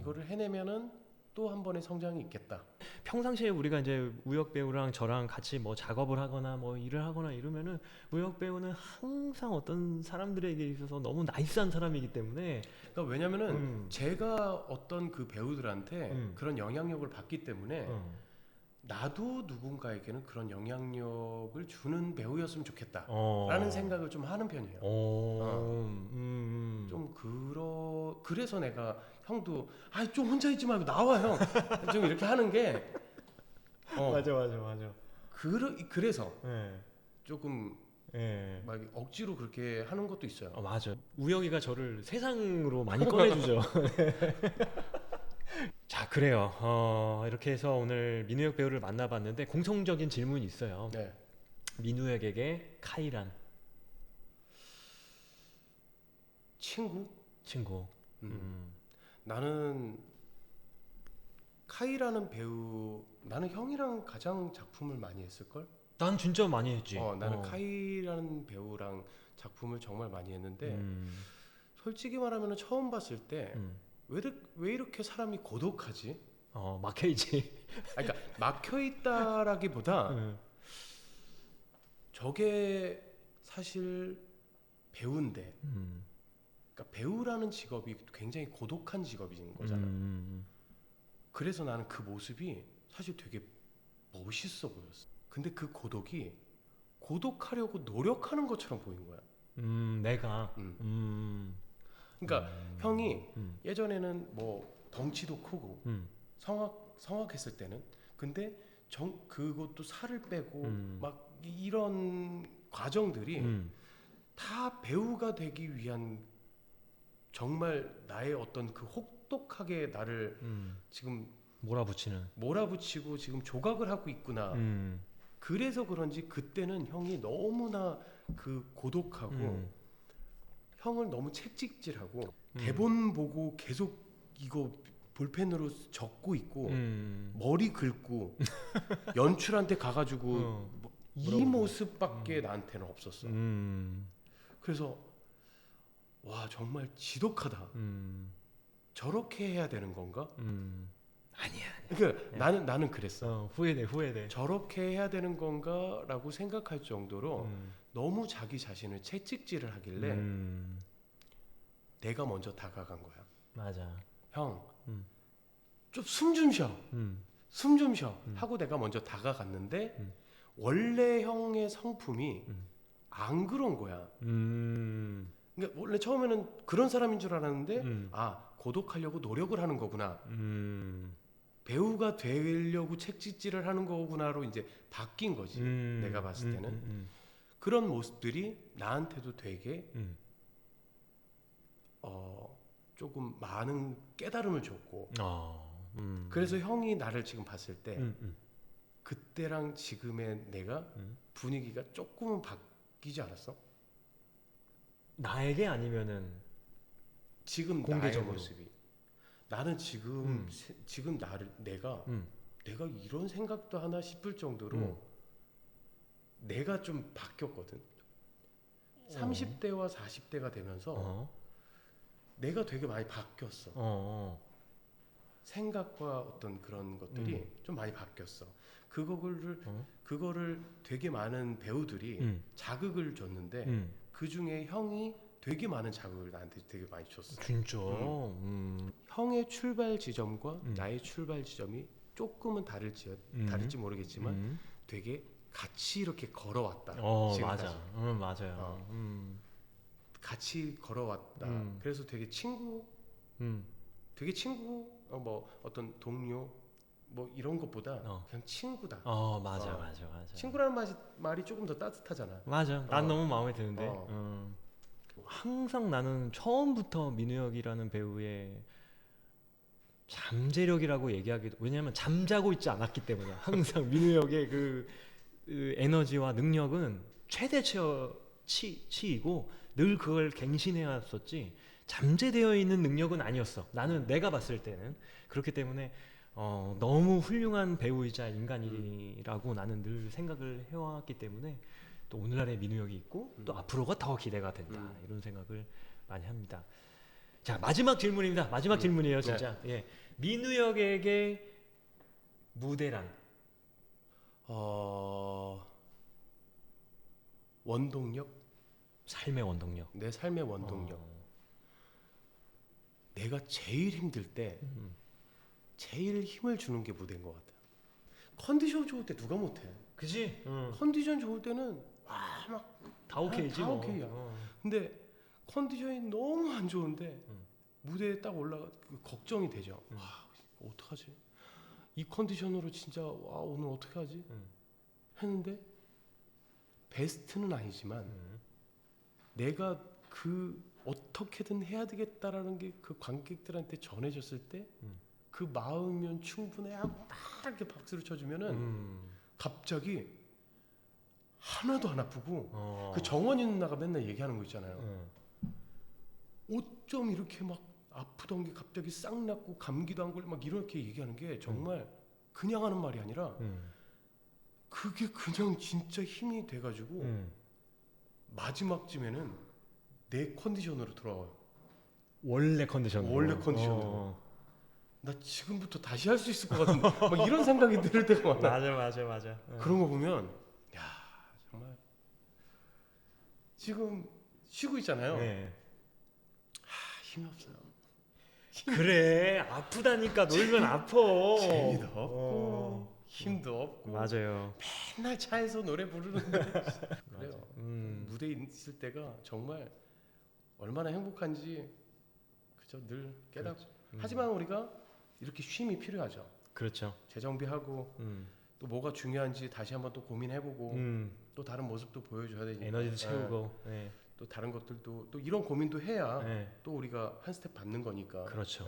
이거를 해내면은 또 한 번의 성장이 있겠다. 평상시에 우리가 이제 우혁 배우랑 저랑 같이 뭐 작업을 하거나 뭐 일을 하거나 이러면은 우혁 배우는 항상 어떤 사람들에게 있어서 너무 나이스한 사람이기 때문에 그러니까 왜냐면은 제가 어떤 그 배우들한테 그런 영향력을 받기 때문에 나도 누군가에게는 그런 영향력을 주는 배우였으면 좋겠다 라는 생각을 좀 하는 편이에요. 좀 그래서 내가 형도 좀 혼자 있지 말고 나와 형 좀 이렇게 하는 게 맞아. 그래서 네. 조금 막 억지로 그렇게 하는 것도 있어요. 맞아. 우혁이가 저를 세상으로 많이 꺼내주죠. 자, 그래요. 이렇게 해서 오늘 민우혁 배우를 만나봤는데 공통적인 질문이 있어요. 네. 민우혁에게 카이란 친구. 나는 카이라는 배우, 나는 형이랑 가장 작품을 많이 했을걸? 난 진짜 많이 했지. 나는 카이라는 배우랑 작품을 정말 많이 했는데 솔직히 말하면 처음 봤을 때 왜 이렇게 사람이 고독하지? 막혀있지. 그러니까 막혀있다라기보다 저게 사실 배우인데 그러니까 배우라는 직업이 굉장히 고독한 직업인 거잖아. 그래서 나는 그 모습이 사실 되게 멋있어 보였어. 근데 그 고독이 고독하려고 노력하는 것처럼 보인 거야. 내가. 그러니까 형이 예전에는 뭐 덩치도 크고 성악했을 때는 근데 그것도 살을 빼고 막 이런 과정들이 다 배우가 되기 위한 정말 나의 어떤 그 혹독하게 나를 지금 몰아붙이고 지금 조각을 하고 있구나. 그래서 그런지 그때는 형이 너무나 그 고독하고 형을 너무 채찍질하고 대본 보고 계속 이거 볼펜으로 적고 있고 머리 긁고 연출한테 가가지고 이 모습밖에 나한테는 없었어. 그래서 와 정말 지독하다. 저렇게 해야 되는 건가? 아니야. 그러니까 나는 그랬어. 후회돼. 저렇게 해야 되는 건가라고 생각할 정도로 너무 자기 자신을 채찍질을 하길래 내가 먼저 다가간 거야. 맞아. 형, 좀 숨 좀 쉬어. 숨 좀 쉬어. 하고 내가 먼저 다가갔는데 원래 형의 성품이 안 그런 거야. 그러니까 원래 처음에는 그런 사람인 줄 알았는데 고독하려고 노력을 하는 거구나. 배우가 되려고 채찍질을 하는 거구나로 이제 바뀐 거지. 내가 봤을 때는 그런 모습들이 나한테도 되게 조금 많은 깨달음을 줬고 그래서 형이 나를 지금 봤을 때 그때랑 지금의 내가 분위기가 조금은 바뀌지 않았어? 나에게 아니면은 지금 공개적으로. 나의 모습이 나는 지금 내가 이런 생각도 하나 싶을 정도로 내가 좀 바뀌었거든. 30대와 40대가 되면서 내가 되게 많이 바뀌었어. 생각과 어떤 그런 것들이 좀 많이 바뀌었어. 그거를 되게 많은 배우들이 자극을 줬는데 그 중에 형이 되게 많은 자극을 나한테 되게 많이 줬어. 진짜. 형의 출발 지점과 나의 출발 지점이 조금은 다를지 모르겠지만 되게 같이 이렇게 걸어왔다. 맞아. 맞아요. 같이 걸어왔다. 그래서 되게 친구 되게 친구 뭐 어떤 동료 뭐 이런 것보다 그냥 친구다. 맞아. 친구라는 말이 조금 더 따뜻하잖아. 맞아. 난 너무 마음에 드는데. 항상 나는 처음부터 민우혁이라는 배우의 잠재력이라고 얘기하기도, 왜냐하면 잠자고 있지 않았기 때문에 항상 민우혁의 그 에너지와 능력은 최대치이고 늘 그걸 갱신해왔었지 잠재되어 있는 능력은 아니었어. 나는 내가 봤을 때는. 그렇기 때문에 너무 훌륭한 배우이자 인간이라고 나는 늘 생각을 해왔기 때문에 또 오늘날의 민우혁이 있고 또 앞으로가 더 기대가 된다, 이런 생각을 많이 합니다. 자, 마지막 질문입니다. 마지막 질문이에요, 진짜. 네. 예. 민우혁에게 무대란? 원동력? 삶의 원동력. 내 삶의 원동력. 내가 제일 힘들 때 제일 힘을 주는 게 무대인 것 같아. 컨디션 좋을 때 누가 못해? 그지? 컨디션 좋을 때는 막 다 오케이지. 다 오케이야. 근데 컨디션이 너무 안 좋은데 무대에 딱 올라가 걱정이 되죠. 어떡하지? 이 컨디션으로 진짜 오늘 어떻게 하지? 했는데 베스트는 아니지만 내가 그 어떻게든 해야 되겠다라는 게 그 관객들한테 전해졌을 때 그 마음이면 충분해 하고 막 이렇게 박수를 쳐주면은 갑자기 하나도 안 아프고 그 정원이 누나가 맨날 얘기하는 거 있잖아요. 어쩜 이렇게 막 아프던 게 갑자기 싹 낫고 감기도 안 걸리고 막 이렇게 얘기하는 게 정말 그냥 하는 말이 아니라 그게 그냥 진짜 힘이 돼가지고 마지막쯤에는 내 컨디션으로 돌아와요. 원래 컨디션으로. 나 지금부터 다시 할 수 있을 것 같은데 막 이런 생각이 들 때가 많아. 맞아. 그런 거 보면 야 정말 지금 쉬고 있잖아요. 네. 힘이 없어요. 그래, 아프다니까. 놀면 아파. 재미도 없고 힘도 없고. 맞아요. 맨날 차에서 노래 부르는데 그래요. 무대에 있을 때가 정말 얼마나 행복한지 그저 늘 깨닫고. 하지만 우리가 이렇게 쉼이 필요하죠. 그렇죠. 재정비하고 또 뭐가 중요한지 다시 한번 또 고민해보고 또 다른 모습도 보여줘야 되니까 에너지도 채우고. 네. 또 다른 것들도 또 이런 고민도 해야 네. 또 우리가 한 스텝 받는 거니까. 그렇죠.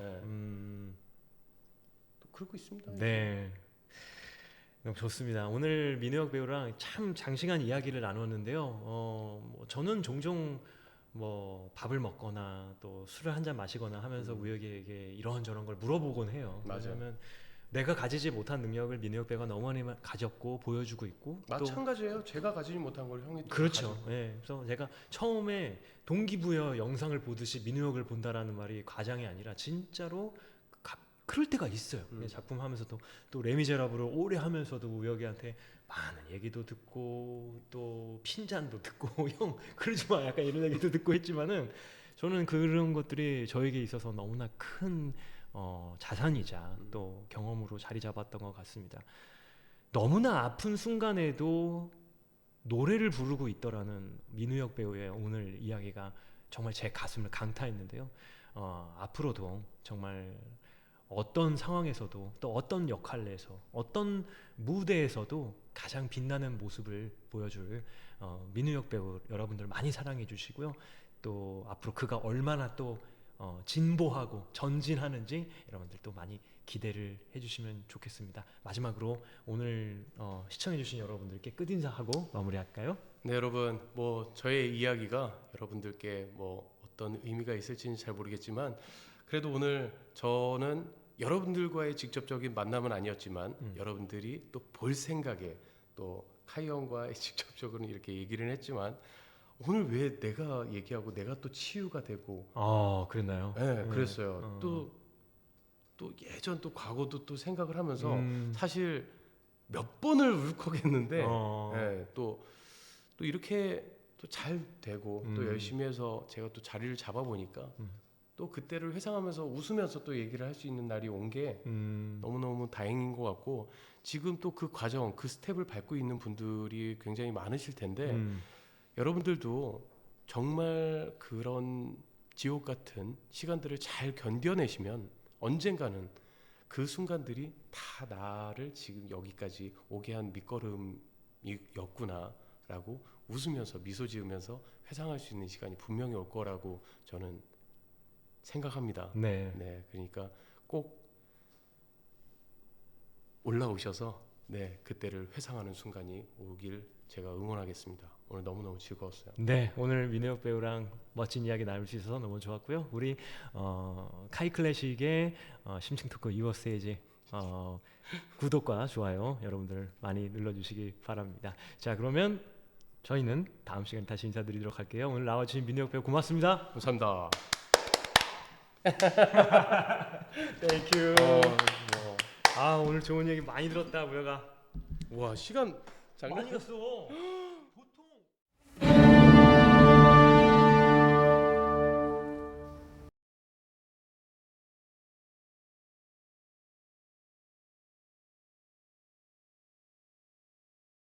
또 그러고 있습니다. 네. 너무 좋습니다. 오늘 민우혁 배우랑 참 장시간 이야기를 나눴는데요. 뭐 저는 종종 뭐 밥을 먹거나 또 술을 한 잔 마시거나 하면서 우혁이에게 이런저런 걸 물어보곤 해요. 맞아요. 왜냐면 내가 가지지 못한 능력을 민우혁 배우가 너무 많이 가졌고 보여주고 있고. 마찬가지예요. 제가 가지지 못한 걸 형이 그렇죠. 예. 그래서 제가 처음에 동기부여 영상을 보듯이 민우혁을 본다라는 말이 과장이 아니라 진짜로 그럴 때가 있어요. 작품 하면서도 또 레미제라블을 오래 하면서도 우혁이한테 많은 얘기도 듣고 또 핀잔도 듣고 형 그러지 마 약간 이런 얘기도 듣고 했지만은 저는 그런 것들이 저에게 있어서 너무나 큰 자산이자 또 경험으로 자리 잡았던 것 같습니다. 너무나 아픈 순간에도 노래를 부르고 있더라는 민우혁 배우의 오늘 이야기가 정말 제 가슴을 강타했는데요. 앞으로도 정말 어떤 상황에서도 또 어떤 역할 내에서 어떤 무대에서도 가장 빛나는 모습을 보여줄 민우혁 배우 여러분들 많이 사랑해 주시고요. 또 앞으로 그가 얼마나 또 진보하고 전진하는지 여러분들 또 많이 기대를 해주시면 좋겠습니다. 마지막으로 오늘 시청해주신 여러분들께 끝인사하고 마무리할까요? 네, 여러분 뭐 저의 이야기가 여러분들께 뭐 어떤 의미가 있을지는 잘 모르겠지만 그래도 오늘 저는 여러분들과의 직접적인 만남은 아니었지만 여러분들이 또 볼 생각에 또 카이 형과의 직접적으로 이렇게 얘기를 했지만 오늘 왜 내가 얘기하고 내가 또 치유가 되고 그랬나요? 네, 그랬어요. 또 예전 또 과거도 또 생각을 하면서 사실 몇 번을 울컥했는데 네, 또 이렇게 또 잘 되고 또 열심히 해서 제가 또 자리를 잡아 보니까 또 그때를 회상하면서 웃으면서 또 얘기를 할 수 있는 날이 온 게 너무너무 다행인 것 같고 지금 또 그 과정, 그 스텝을 밟고 있는 분들이 굉장히 많으실 텐데 여러분들도 정말 그런 지옥 같은 시간들을 잘 견뎌내시면 언젠가는 그 순간들이 다 나를 지금 여기까지 오게 한 밑거름이었구나라고 웃으면서 미소 지으면서 회상할 수 있는 시간이 분명히 올 거라고 저는 생각합니다. 네. 네, 그러니까 꼭 올라오셔서 네, 그때를 회상하는 순간이 오길 제가 응원하겠습니다. 오늘 너무너무 즐거웠어요. 네, 오늘 민혜옥 배우랑 멋진 이야기 나눌 수 있어서 너무 좋았고요. 우리 카이 클래식의 심층 토크 유어스테이지 구독과 좋아요 여러분들 많이 눌러주시기 바랍니다. 자, 그러면 저희는 다음 시간에 다시 인사드리도록 할게요. 오늘 나와주신 민혜옥 배우 고맙습니다. 감사합니다. 땡큐. 아, 오늘 좋은 얘기 많이 들었다, 우여가. 와, 시간 장난 많이 갔어.